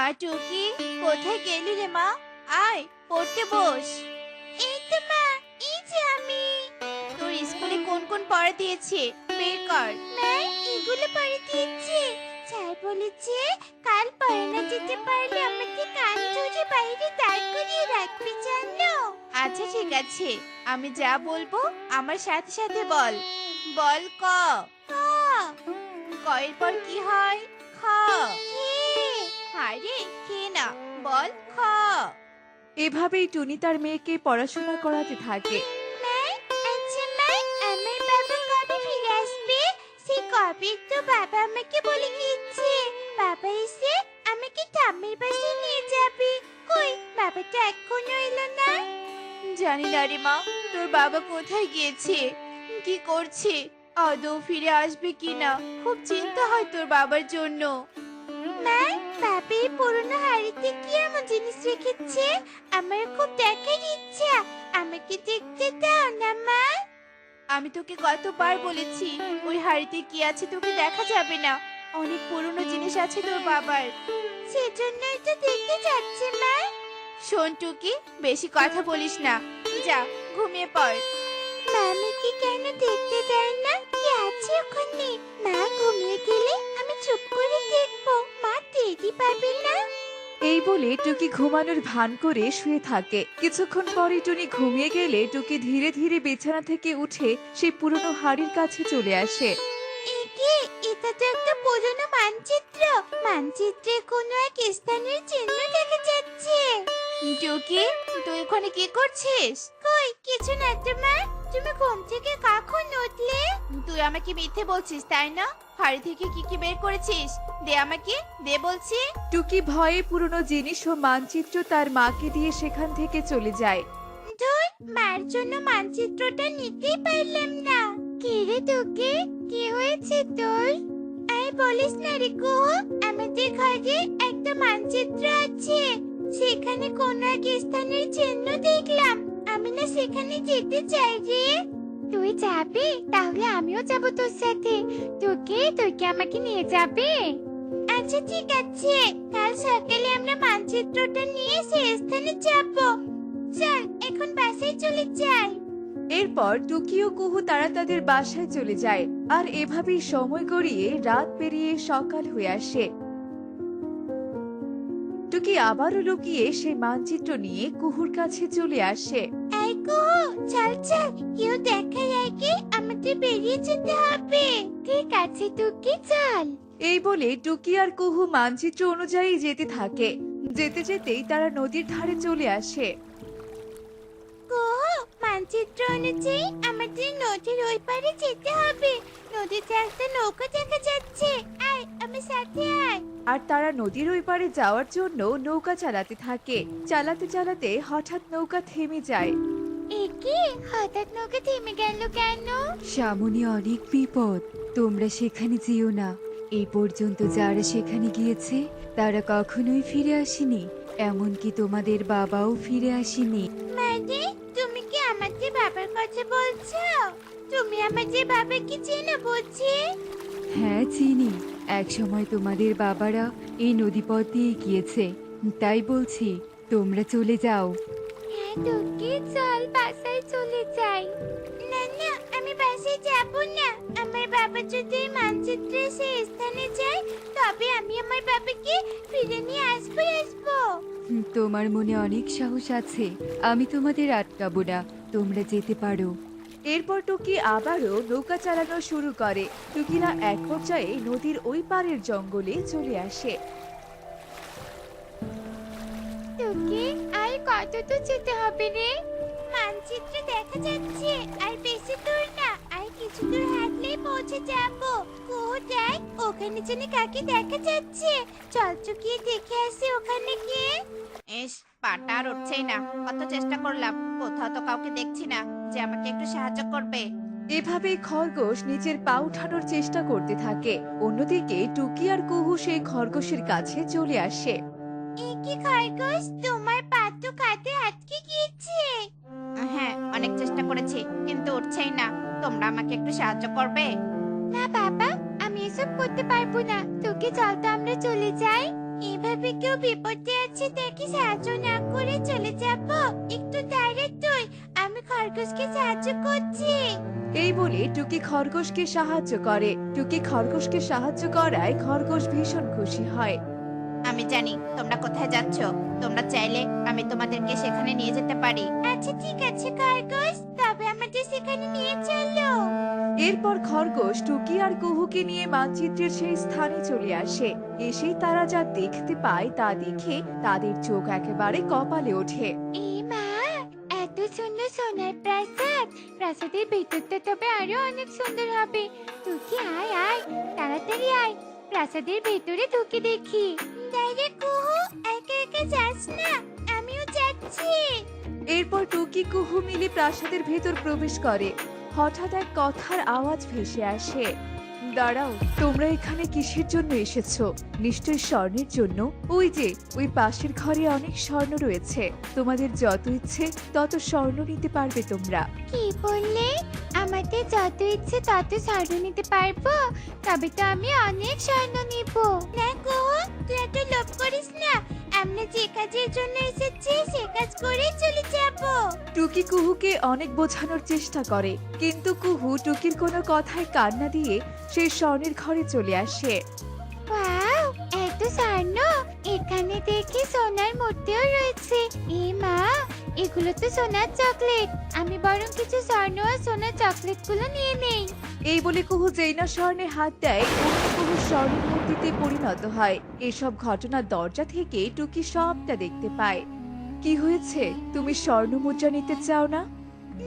মা টুকি, কোথায় গেলি রে মা? আয় পড়তে বস। এই তো মা, এই যে আমি। তোর স্কুলে কোন কোন পড়া দিয়েছে বের কর। মা, এগুলো পড়া দিয়েছে। স্যার বলেছে কাল পড়ানো যেতে পারলে আমাকে কান ধরে বাইরে দাঁড় করিয়ে রাখবে, জানো? আচ্ছা ঠিক আছে, আমি যা বলবো আমার সাথে সাথে বল। বল ক। ক। কয়ের পর কি হয়? খ। আরে খে না, বল খ। এভাবেই টুনি তার মেয়েকে পড়াশোনা করাতে থাকে। মা, আচ্ছা মা, আমার বাবা কবে ফিরে আসবে? সে কবে তো বাবা আমাকে বলে গিয়েছে বাবা এসে আমাকে ঠাম্মির বাসায় নিয়ে যাবে। কই, বাবা তো এখনো এলো না। জানি না রে মা, তোর বাবা কোথায় গিয়েছে, কি করছে, আদৌ ফিরে আসবে কিনা। খুব চিন্তা হয় তোর বাবার জন্য। মা, বাবা এই পুরনো হাড়িতে কি এমন জিনিস রেখেছে? আমার খুব দেখার ইচ্ছা, আমাকে দেখতে দাও না মা। আমি তোকে কতবার বলেছি ওই হাড়িতে কি আছে তোকে দেখা যাবে না। অনেক পুরনো জিনিস আছে তোর বাবার, সেজন্যই তো দেখতে যাচ্ছে মা। শোন টুকি, বেশি কথা বলিস না, যা ঘুমিয়ে পড়। মামিকে কেন দেখতে দেয় না? কি আছে ওখানে? মা ঘুমিয়ে গেলে আমি চুপ করে দেখবো, মা টেরই পাবে না। এই বলে টুকি ঘুমানোর ভান করে শুয়ে থাকে। কিছুক্ষণ পরে টুনি ঘুমিয়ে গেলে টুকি ধীরে ধীরে বিছানা থেকে উঠে সেই পুরনো হাড়ির কাছে চলে আসে। একে, এটা তো একটা পুরনো মানচিত্র। মানচিত্রে কোনো এক স্থানের চিহ্ন দেখা যাচ্ছে। টুকি, তুই ওখানে কি করছিস? কই, কিছু না তো মা। তুমি ঘুম থেকে কখন উঠলে? তুই আমাকে মিথ্যে বলছিস তাই না? হাড়ি থেকে কি কি বের করেছিস? দে আমাকে, দে বলছি। টুকি ভয়ে পুরনো জিনিস ও মানচিত্র তার মাকে দিয়ে সেখান থেকে চলে যায়। ধুর, মার জন্য মানচিত্রটা নিতেই পারলাম না। কে রে তোকে, কি হয়েছে তোর? আর বলিস না রে কুহু, আমাদের ঘরে একটা মানচিত্র আছে। সেখানে কোন এক স্থানের চিহ্ন দেখলাম। আমি না সেখানে যেতে চাই রে। তুই যাবি? তাহলে আমিও যাব তোর সাথে। তুই কি আমাকে নিয়ে যাবে? আচ্ছা ঠিক আছে, কাল সকালে আমরা মানচিত্রটা নিয়ে সেই স্থানে যাব। চল এখন বাসায় চলে যাই। এরপর টুকি ও কুহু তারা তাদের বাসায় চলে যায়। আর এভাবেই সময় গড়িয়ে রাত পেরিয়ে সকাল হয়ে আসে। টুকি আবারও লুকিয়ে সেই মানচিত্র নিয়ে কুহুর কাছে চলে আসে। এই কুহু, চল চল, কেউ দেখাই আগে আমাদের বেরিয়ে যেতে হবে। ঠিক আছে টুকি, চল। এই বলে টুকি আর কুহু মানচিত্র অনুযায়ী যেতে থাকে। যেতে যেতেই তারা নদীর ধারে চলে আসে। কুহু, মানচিত্র অনুযায়ী আমাদের নদীর ওই পারে যেতে হবে। নদীতে একটা নৌকা দেখা যাচ্ছে, আয় আমার সাথে আয়। আর তারা নদীর ওই পারে যাওয়ার জন্য নৌকা চালাতে থাকে। চালাতে চালাতে হঠাৎ নৌকা থেমে যায়। একে, হঠাৎ নৌকা থেমে গেল কেন? সামনে অনেক বিপদ, তোমরা সেখানে যেও না। এই পর্যন্ত যারা সেখানে গিয়েছে তারা কখনোই ফিরে আসেনি, এমনকি তোমাদের বাবাও ফিরে আসেনি। মানে, তুমি কি আমাদের বাবার কথা বলছো? তুমি আমাদের বাবাকে চেনো বুঝি? হ্যাঁ চিনি, এক সময় তোমাদের বাবারা এই নদীপথ দিয়ে গিয়েছে, তাই বলছি তোমরা চলে যাও। হ্যাঁ টুকি, চল বাসায় চলে যাই। না না, আমি বাসায় যাব না। আমার বাবা যদি এই মানচিত্রে সেই স্থানে যায় তবে আমি আমার বাবাকে ফিরে নিয়ে আসবো। তোমার মনে অনেক সাহস আছে, আমি তোমাদের আটকাবো না, তোমরা যেতে পারো। এরপর টুকি আবারও নৌকা চালানো শুরু করে। টুকিরা এক পর্যায়ে নদীর ওই পারের জঙ্গলে চলে আসে। টুকি, আর কত দূর যেতে হবে রে? মানচিত্রে দেখা যাচ্ছে আর বেশি দূর না, আর কিছু দূর হাঁটলেই পৌঁছে যাব। কোথায়? ওখানে যেন কাকে দেখা যাচ্ছে। চল তো গিয়ে দেখে আসি ওখানে গিয়ে। এস, পাটা আর উঠছেই না। কত চেষ্টা করলাম, কোথাও তো কাউকে দেখছি না যে আমাকে একটু সাহায্য করবে। এভাবেই খরগোশ নিজের পা উঠানোর চেষ্টা করতে থাকে। অন্যদিকে টুকি আর কুহু সেই খরগোশের কাছে চলে আসে। এ কি খরগোশ, তোমার পা তো কাঁধে আটকে গিয়েছে। হ্যাঁ, অনেক চেষ্টা করেছি কিন্তু উঠছেই না। তোমরা আমাকে একটু সাহায্য করবে? না বাবা, আমি এসব করতে পারবো না। তোকে চল তো আমরা চলে যাই। এভাবে কেউ বিপদে আছে দেখে সাহায্য না করে চলে যাব? একটু দাঁড়া তুই, আমি খরগোশকে সাহায্য করছি। এই বলে টুকি খরগোশকে সাহায্য করে। টুকি খরগোশকে সাহায্য করায় খরগোশ ভীষণ খুশি হয়। আমি জানি তোমরা কোথায় যাচ্ছ, তোমরা চাইলে আমি তোমাদেরকে সেখানে নিয়ে যেতে পারি। আচ্ছা ঠিক আছে খরগোশ, তবে আমাদের সেখানে নিয়ে চলো। এরপর খরগোশ টুকি আর কুহুকে নিয়ে মানচিত্রের সেই স্থানে চলে আসে। এসেই তারা যা দেখতে পায় তা দেখে তাদের চোখ একেবারে কপালে ওঠে। এ মা, এত সুন্দর সোনার প্রাসাদ! প্রাসাদের ভেতরটা তবে আরো অনেক সুন্দর হবে। তুই কি আয় আয়, তাড়াতাড়ি আয়, প্রাসাদের ভেতরে ঢুকে দেখি। দাঁড়িয়ে কুহু, একা একা যাস না, আমিও যাচ্ছি। এরপর টুকি কুহু মিলে প্রাসাদের ভেতর প্রবেশ করে। হঠাৎ এক কথার আওয়াজ ভেসে আসে। দাঁড়াও, তোমরা এখানে কিসের জন্য এসেছো? নিশ্চয়ই স্বর্ণের জন্য। ওই যে ওই পাশের ঘরে অনেক স্বর্ণ রয়েছে, তোমাদের যত ইচ্ছে তত স্বর্ণ নিতে পারবে তোমরা। কি বললে? আমাদের যত ইচ্ছে তত স্বর্ণ নিতে পারবো? তবে তো আমি অনেক স্বর্ণ নিব। না কুহু, তুই এত লোভ করিস না। আমরা যে কাজের জন্য এসেছি সে কাজ করেই চলে যাব। টুকি কুহুকে অনেক বোঝানোর চেষ্টা করে, কিন্তু কুহু টুকির কোনো কথায় কান না দিয়ে সেই স্বর্ণের ঘরে চলে আসে। ওয়াও, এত স্বর্ণ! এখানে দেখি সোনার মূর্তিও রয়েছে। এ মা, এগুলো তো সোনার চকলেট। আমি বরং কিছু স্বর্ণ আর সোনার চকলেটগুলো নিয়ে নেই। এই বলে কুহু যেই না স্বর্ণে হাত দেয়, অমনি কুহু স্বর্ণের মূর্তিতে পরিণত হয়। এসব ঘটনা দরজা থেকে টুকি সবটা দেখতে পায়। কি হয়েছে? তুমি স্বর্ণ মুদ্রা নিতে চাও না?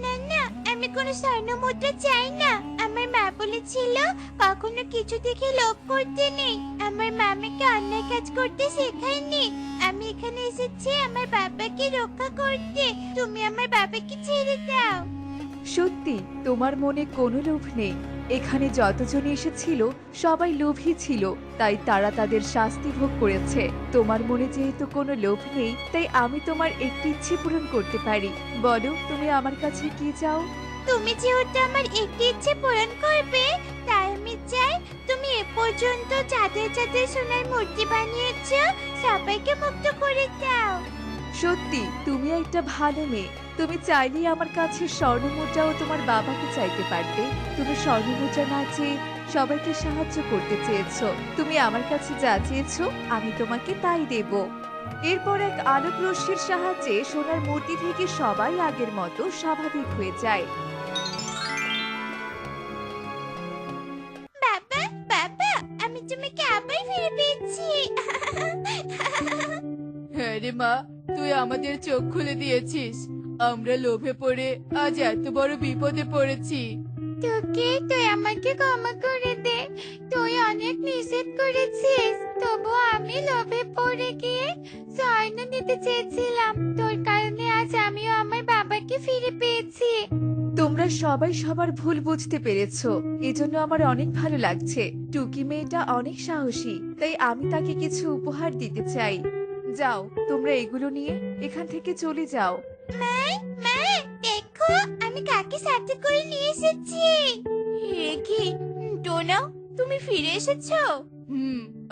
না না, আমি কোনো স্বর্ণ মুদ্রা চাই না। আমার মা বলেছিল কখনো কিছু দেখে লোভ করতে নেই। আমার মা আমাকে অন্যায় কাজ করতে শেখায়নি। আমি এখানে এসেছি আমার বাবাকে রক্ষা করতে। তুমি আমার বাবাকে ছেড়ে দাও। সত্যি তোমার মনে কোনো লোভ নেই? এখানে যতজন এসেছিল সবাই লোভী ছিল, তাই তারা তাদের শাস্তি ভোগ করেছে। তোমার মনে যেহেতু কোনো লোভ নেই, তাই আমি তোমার একটি ইচ্ছে পূরণ করতে পারি। বলো, তুমি আমার কাছে কি চাও? তুমি যেহেতু আমার একটি ইচ্ছে পূরণ করবে, তাই আমি চাই তুমি এ পর্যন্ত যাদের যাদের সোনার মূর্তি বানিয়েছো সবাইকে মুক্ত করে দাও। সত্যি তুমি একটা ভালো মেয়ে। তুমি চাইলেই আমার কাছে স্বর্ণ মুদ্রাও তোমার বাবাকে চাইতে পারতে। তুমি স্বর্ণ মুদ্রা না চেয়ে সবাইকে সাহায্য করতে চেয়েছো। তুমি আমার কাছে যা চেয়েছো আমি তোমাকে তাই দেব। এরপর এক আলোক রশ্মির সাহায্যে সোনার মূর্তি থেকে সবাই আগের মতো স্বাভাবিক হয়ে যায়। বাবা বাবা, আমি তোমাকে আবার ফিরে পেয়েছি। হ্যাঁ রে মা, তুই আমাদের চোখ খুলে দিয়েছিস। আমরা লোভে পড়ে আজ এত বড় বিপদে পড়েছি। তোকে, তুই আমাকে ক্ষমা করে দে। তুই অনেক নিষেধ করেছিস, তবু আমি লোভে পড়ে গিয়ে স্বর্ণ নিতে চেয়েছিলাম। তোর কারণে আজ আমিও আমার বাবাকে ফিরে পেয়েছি। তোমরা সবাই সবার ভুল বুঝতে পেরেছো, এজন্য আমার অনেক ভালো লাগছে। টুকি মেয়েটা অনেক সাহসী, তাই আমি তাকে কিছু উপহার দিতে চাই। যাও, তোমরা এগুলো নিয়ে এখান থেকে চলে যাও। মা, মা, দেখো আমি কাকে সাথে করে নিয়ে এসেছি। হে কি টোনা, তুমি ফিরে এসেছো?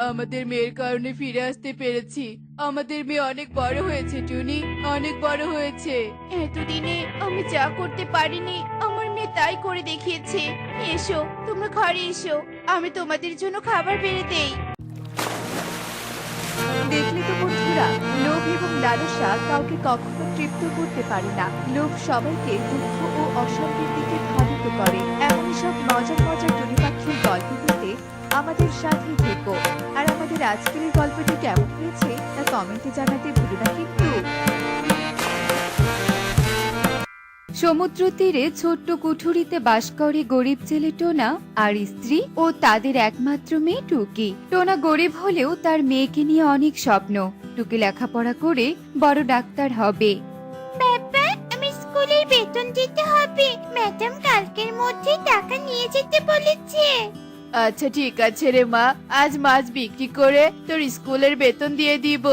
আমাদের মেয়ের কারণে ফিরে আসতে পেরেছি। আমাদের মেয়ে অনেক বড় হয়েছে টুনি, অনেক বড় হয়েছে। এতদিনে আমি যা করতে পারিনি আমার মেয়ে তাই করে দেখিয়েছে। এসো, তোমরা ঘরে এসো, আমি তোমাদের জন্য খাবার বেড়ে দেই। দেখলে তো বন্ধুরা, লোভ এবং লালসা কাউকে কখনো তৃপ্ত করতে পারে না। লোভ সবাইকে দুঃখ ও অশান্তির দিকে ধাবিত করে। এমনই সব মজার মজার টুনি পাখির গল্প পেতে আমাদের সাথে থেকো। আর আমাদের আজকের এই গল্পটি কেমন হয়েছে তা কমেন্টে জানাতে ভুলো না কিন্তু। সমুদ্র তীরে ছোট্ট কুঠুরিতে বাস করে গরিব ছেলে টোনা আর স্ত্রী ও তাদের একমাত্র মেয়ে টুকি। টোনা গরিব হলেও তার মেয়েকে নিয়ে অনেক স্বপ্ন। টুকি লেখাপড়া করে বড় ডাক্তার হবে। বাবা, আমি স্কুলের বেতন দিতে হবে। ম্যাডাম কালকের মধ্যে টাকা নিয়ে যেতে বলেছে। আচ্ছা ঠিক আছে রে মা, আজ মাছ বিক্রি করে তোর স্কুলের বেতন দিয়ে দিব।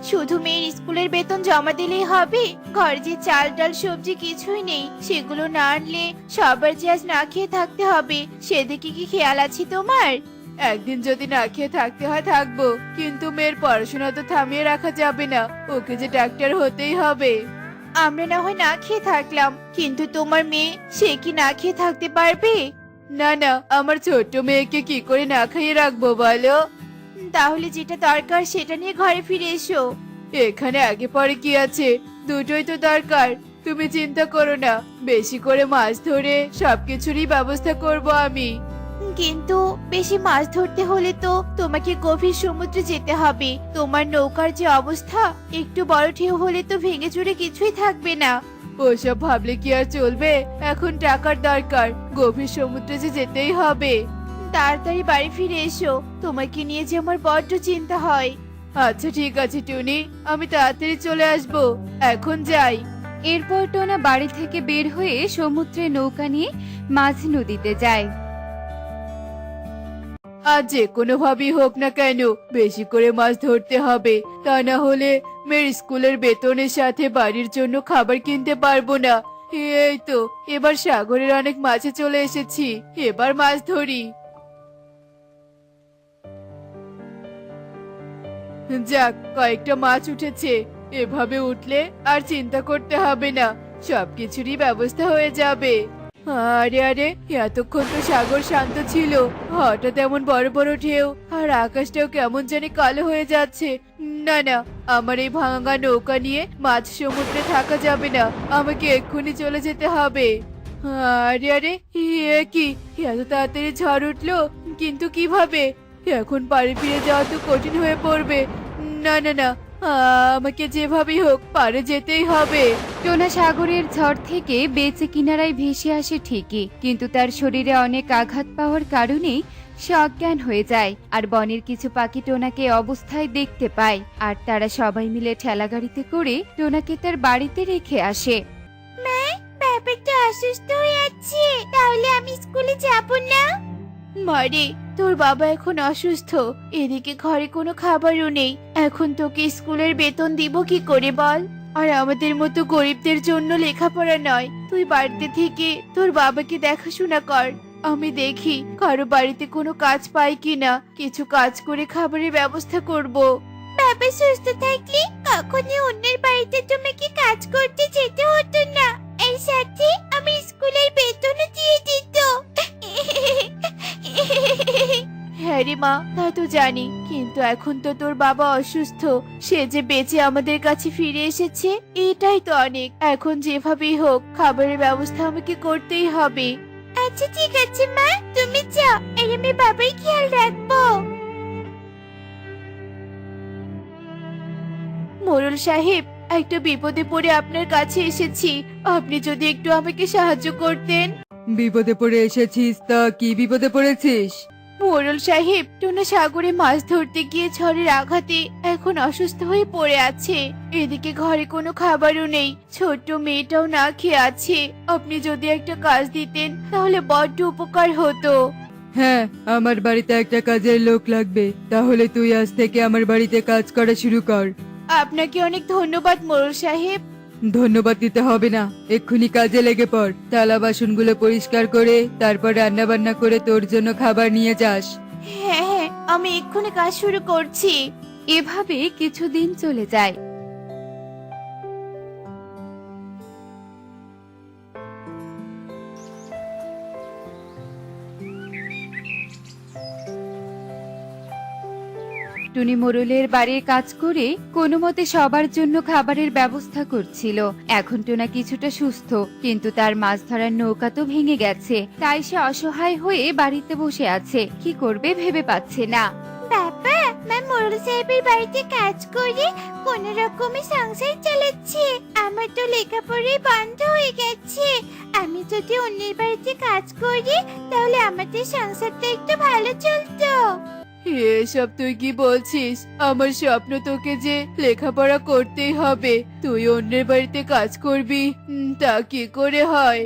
শুধু মেয়ের স্কুলের বেতন জমা দিলেই হবে? ঘরে যে চাল ডাল সবজি কিছুই নেই, সেগুলো না আনলে সবার যে আজ না খেয়ে থাকতে হবে, সেদিকে কি খেয়াল আছে তোমার? একদিন যদি না খেয়ে থাকতে হয় থাকবো, কিন্তু মেয়ের পড়াশোনা তো থামিয়ে রাখা যাবে না, ওকে যে ডাক্তার হতেই হবে। আমরা না হয় না খেয়ে থাকলাম, কিন্তু তোমার মেয়ে, সে কি না খেয়ে থাকতে পারবে? না না, আমার ছোট্ট মেয়েকে কি করে না খাইয়ে রাখবো বলো? তাহলে যেটা দরকার সেটা নিয়ে ঘরে ফিরে এসো। এখানে আগে পরে কি আছে, দুটোই তো দরকার। তুমি চিন্তা করো না, বেশি করে মাছ ধরে সবকিছুরই ব্যবস্থা করব আমি। কিন্তু বেশি মাছ ধরতে হলে তো তোমাকে গভীর সমুদ্রে যেতে হবে। তোমার নৌকার যে অবস্থা, একটু বড় ঢেউ হলে তো ভেঙে চুরে কিছুই থাকবে না। ওসব ভাবলে কি আর চলবে? এখন টাকার দরকার, গভীর সমুদ্রে যে যেতেই হবে। তাড়াতাড়ি বাড়ি ফিরে এসো, তোমাকে নিয়ে যে আমার বড্ড চিন্তা হয়। আচ্ছা ঠিক আছে টুনি, আমি তাড়াতাড়ি চলে আসবো, এখন যাই। এরপর টোনা বাড়ি থেকে বের হয়ে সমুদ্রে নৌকা নিয়ে মাঝ নদীতে যায়। আজ যে কোনো ভাবেই হোক না কেন, বেশি করে মাছ ধরতে হবে, তা না হলে মেয়ের স্কুলের বেতনের সাথে বাড়ির জন্য খাবার কিনতে পারবো না। এই তো এবার সাগরের অনেক মাছে চলে এসেছি, এবার মাছ ধরি। যাক, কয়েকটা মাছ উঠেছে, এভাবে উঠলে আর চিন্তা করতে হবে না, সবকিছুরই ব্যবস্থা হয়ে যাবে। আরে আরে, এতক্ষণ তো সাগর শান্ত ছিল, হঠাৎ এমন বড় বড় ঢেউ, আর আকাশটাও কেমন জানি কালো হয়ে যাচ্ছে। না না, আমার এই ভাঙা নৌকা নিয়ে মাঝ সমুদ্রে থাকা যাবে না, আমাকে এক্ষুনি চলে যেতে হবে। আরে আরে, এ কি, এত তাড়াতাড়ি ঝড় উঠলো, কিন্তু কিভাবে? এখন বাড়ি ফিরে যাওয়া তো কঠিন হয়ে পড়বে। না না না, আমাকে যেভাবেই হোক পারে যেতেই হবে। টোনা সাগরের ঝড় থেকে বেঁচে কিনারায় ভেসে আসে ঠিকই, কিন্তু তার শরীরে অনেক আঘাত পাওয়ার কারণে সে অজ্ঞান হয়ে যায়। আর বনের কিছু পাখি টোনাকে অবস্থায় দেখতে পায়, আর তারা সবাই মিলে ঠেলাগাড়িতে করে টোনাকে তার বাড়িতে রেখে আসে। মা, বাবা তো অসুস্থ হয়ে আছে, তাহলে আমি স্কুলে যাব না? মারে, তোর বাবা এখন অসুস্থ, এদিকে ঘরে কোনো খাবারও নেই, এখন তোকে স্কুলের বেতন দিব কি করে বল? আর আমাদের মতো গরিবদের জন্য লেখাপড়া নয়, তুই বাড়িতে থেকে তোর বাবাকে দেখাশোনা কর। আমি দেখি কারো বাড়িতে কোনো কাজ পাই কিনা, কিছু কাজ করে খাবারের ব্যবস্থা করব। বাবা সুস্থ থাকলে কখনই অন্যের বাড়িতে তোমাকে কাজ করতে যেতে হতো না, এর সাথে আমি স্কুলের বেতনও দিয়ে দিত। হ্যাঁ রে মা, তা তো জানি, কিন্তু এখন তো তোর বাবা অসুস্থ, সে যে বেঁচে আমাদের কাছে ফিরে এসেছে, এটাই তো অনেক। এখন যেভাবেই হোক খাবারের ব্যবস্থা আমাকে করতেই হবে। আচ্ছা ঠিক আছে মা, তুমি যাও, আর আমি বাবার খেয়াল রাখবো। মোরল সাহেব, একটা বিপদে পড়ে আপনার কাছে এসেছি, আপনি যদি একটু আমাকে সাহায্য করতেন। বিপদে পড়ে এসেছিস? তা কি বিপদে পড়েছিস? মোরল সাহেব, টোনা সাগরে মাছ ধরতে গিয়ে ঝড়ের আঘাতে এখন অসুস্থ হয়ে পড়ে আছে, এদিকে ঘরে কোনো খাবারও নেই, ছোট্ট মেয়েটাও না খেয়ে আছে। আপনি যদি একটা কাজ দিতেন তাহলে বড্ড উপকার হতো। হ্যাঁ, আমার বাড়িতে একটা কাজের লোক লাগবে, তাহলে তুই আজ থেকে আমার বাড়িতে কাজ করা শুরু কর। আপনাকে অনেক ধন্যবাদ মোরল সাহেব। ধন্যবাদ দিতে হবে না, এক্ষুনি কাজে লেগে পড়। থালা বাসনগুলো পরিষ্কার করে তারপর রান্না বান্না করে তোর জন্য খাবার নিয়ে যাস। হ্যাঁ হ্যাঁ, আমি এক্ষুনি কাজ শুরু করছি। এভাবে কিছুদিন চলে যায়। টুনি মোরলের বাড়ির কাজ করে কোনো মতে সবার জন্য খাবারের ব্যবস্থা করছিল। এখন টোনা কিছুটা সুস্থ, কিন্তু তার মাছ ধরার নৌকা তো ভেঙে গেছে, তাই সে অসহায় হয়ে বাড়িতে বসে আছে, কি করবে ভেবে পাচ্ছে না। বাবা, মা মোরল সাহেবের বাড়িতে কাজ করে কোন রকমে সংসার চালাচ্ছে, আমার তো লেখাপড়াই বন্ধ হয়ে গেছে। আমি যদি অন্যের বাড়িতে কাজ করি তাহলে আমাদের সংসারটা একটু ভালো চলতো। এসব তুই কি বলছিস? আমার স্বপ্ন তোকে যে লেখাপড়া করতেই হবে, তুই অন্যের বাড়িতে কাজ করবি, তা কি করে হয়?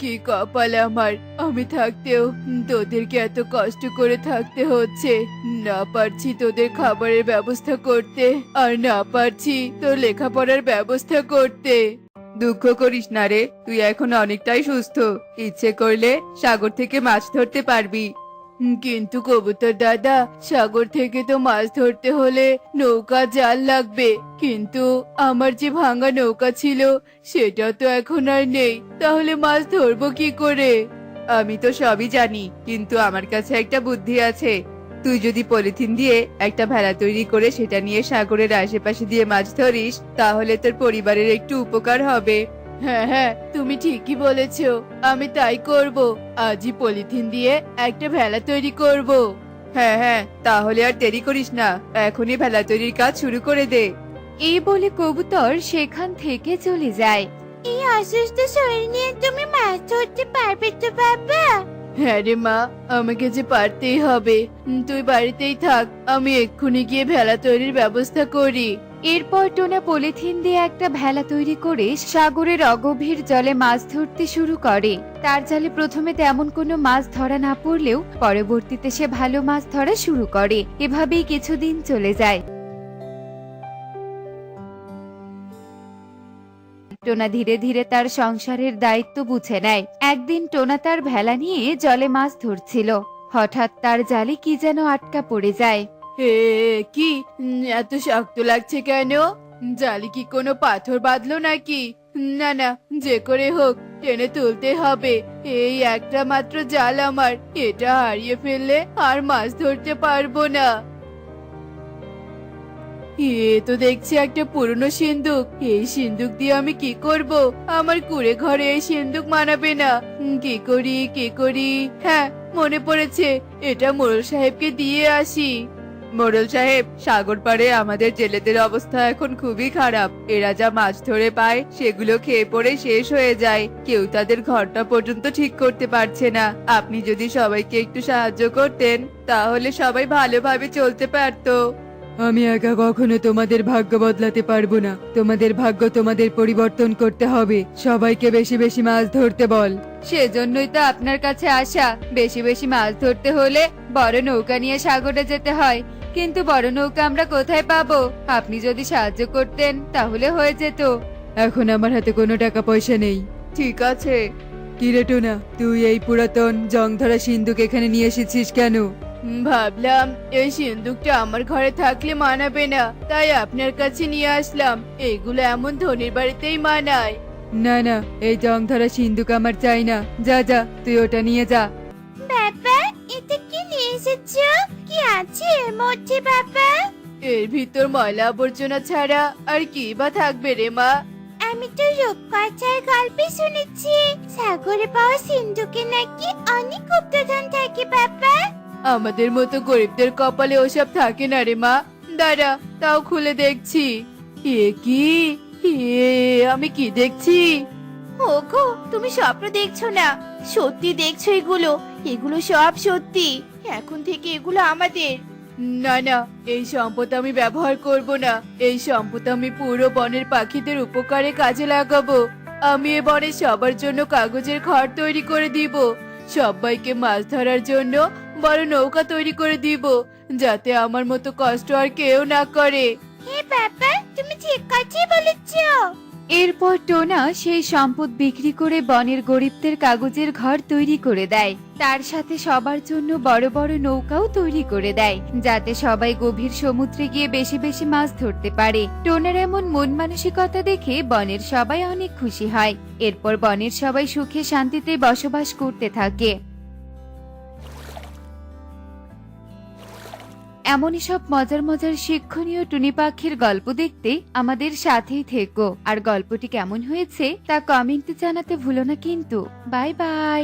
কি কপাল আমার, আমি থাকতেও তোদেরকে এত কষ্ট করে থাকতে হচ্ছে, না পারছি তোদের খাবারের ব্যবস্থা করতে, আর না পারছি তোর লেখাপড়ার ব্যবস্থা করতে। দুঃখ করিস না রে, তুই এখন অনেকটাই সুস্থ, ইচ্ছে করলে সাগর থেকে মাছ ধরতে পারবি। কিন্তু কবুতর দাদা, সাগর থেকে তো মাছ ধরতে হলে নৌকা জাল লাগবে, কিন্তু আমার যে ভাঙা নৌকা ছিল সেটা তো এখন আর নেই, তাহলে মাছ ধরবো কি করে? আমি তো সবই জানি, কিন্তু আমার কাছে একটা বুদ্ধি আছে। তুই যদি পলিথিন দিয়ে একটা ভেলা তৈরি করে সেটা নিয়ে সাগরের আশেপাশে দিয়ে মাছ ধরিস, তাহলে তোর পরিবারের একটু উপকার হবে। হ্যাঁ হ্যাঁ, তুমি ঠিকই বলেছো, আমি তাই করব। আজই পলিথিন দিয়ে একটা ভেলা তৈরি করব। হ্যাঁ হ্যাঁ, তাহলে আর দেরি করিস না, এখনই ভেলা তৈরির কাজ শুরু করে দে। এই বলে কবুতর সেখান থেকে চলে যায়। এই অসুস্থ শরীর নিয়ে তুমি মাছ ধরতে পারবে তো বাবা? হ্যাঁ রে মা, আমাকে যে পারতেই হবে। তুই বাড়িতেই থাক, আমি এক্ষুনি গিয়ে ভেলা তৈরির ব্যবস্থা করি। এরপর টোনা পলিথিন দিয়ে একটা ভেলা তৈরি করে সাগরের অগভীর জলে মাছ ধরতে শুরু করে। তার জালে প্রথমে তেমন কোনো মাছ ধরা না পড়লেও পরবর্তীতে সে ভালো মাছ ধরা শুরু করে। এভাবেই কিছুদিন চলে যায়। টোনা ধীরে ধীরে তার সংসারের দায়িত্ব বুঝে নেয়। একদিন টোনা তার ভেলা নিয়ে জলে মাছ ধরছিল। হঠাৎ তার জালে কি যেন আটকা পড়ে যায়। হে কি, এত শক্ত লাগছে কেন? জালি কি কোনো পাথর বাঁধলো নাকি? না না, যে করে হোক টেনে তুলতে হবে। এই একটা মাত্র জাল আমার, এটা হারিয়ে ফেললে আর মাছ ধরতে পারবো না। এ তো দেখছি একটা পুরনো সিন্দুক। এই সিন্দুক দিয়ে আমি কি করব? আমার কুড়ে ঘরে এই সিন্দুক মানাবে না। কি করি? হ্যাঁ, মনে পড়েছে, এটা মোড়ল সাহেবকে দিয়ে আসি। মোড়ল সাহেব, সাগর পাড়ে আমাদের জেলেদের অবস্থা এখন খুবই খারাপ। এরা যা মাছ ধরে পায় সেগুলো খেয়ে পড়ে শেষ হয়ে যায়, কেউ তাদের ঘরটা পর্যন্ত ঠিক করতে পারছে না। আপনি যদি সবাইকে একটু সাহায্য করতেন, তাহলে সবাই ভালোভাবে চলতে পারতো। আমি একা কখনো তোমাদের ভাগ্য বদলাতে পারবো না। তোমাদের ভাগ্য তোমাদের পরিবর্তন করতে হবে। সবাইকে বেশি বেশি মাছ ধরতে বল। সেজন্যই তো আপনার কাছে আসা। বেশি বেশি মাছ ধরতে হলে বড় নৌকা নিয়ে সাগরে যেতে হয়, কিন্তু বড় নৌকা আমরা কোথায় পাবো? আপনি যদি সাহায্য করতেন তাহলে হয়ে যেত। এখন আমার হাতে কোনো টাকা পয়সা নেই। ঠিক আছে। কিরে টোনা, তুই এই পুরাতন জংধরা সিন্দুক এখানে নিয়ে এসেছিস কেন? ভাবলাম এই সিন্দুকটা আমার ঘরে থাকলে মানাবে না, তাই আপনার কাছে নিয়ে আসলাম। এগুলো এমন ধনির বাড়িতেই মানায়। না না, এই জংধরা সিন্দুক আমার চাই না। যা যা, তুই ওটা নিয়ে যা। বাবা, এটা কি নিয়ে এসেছো? কি আছে এর মধ্যে বাবা? এর ভিতর ময়লা আবর্জনা ছাড়া আর কি বা থাকবে রে মা? আমি তো রূপকথার গল্পে শুনেছি সাগরে পাওয়া সিন্ধুকে নাকি অনেক গুপ্তধন থাকে বাবা। আমাদের মতো গরিবদের কপালে ওসব থাকে না রে মা। দাঁড়া, তাও খুলে দেখছি। এ কি, আমি কি দেখছি? ওগো, তুমি স্বপ্ন দেখছো না, সত্যি দেখছো এগুলো? এগুলো সব সত্যি। এখন থেকে এগুলো আমাদের। না না, এই সম্পদ আমি ব্যবহার করব না। এই সম্পদ আমি পুরো বনের পাখিদের উপকারে কাজে লাগাবো। আমি এ বনের সবার জন্য কাগজের ঘর তৈরি করে দিব। সবাইকে মাছ ধরার জন্য বড় নৌকা তৈরি করে দিব, যাতে আমার মতো কষ্ট আর কেউ না করে। হে বাবা, তুমি ঠিক কথাই বলেছো। এরপর টোনা সেই সম্পদ বিক্রি করে বনের গরিবদের কাগজের ঘর তৈরি করে দেয়। তার সাথে সবার জন্য বড় বড় নৌকাও তৈরি করে দেয়, যাতে সবাই গভীর সমুদ্রে গিয়ে বেশি বেশি মাছ ধরতে পারে। টোনার এমন মন মানসিকতা দেখে বনের সবাই অনেক খুশি হয়। এরপর বনের সবাই সুখে শান্তিতে বসবাস করতে থাকে। এমনই সব মজার মজার শিক্ষণীয় টুনি পাখির গল্প দেখতে আমাদের সাথেই থেকো। আর গল্পটি কেমন হয়েছে তা কমেন্টে জানাতে ভুলো না কিন্তু। Bye bye.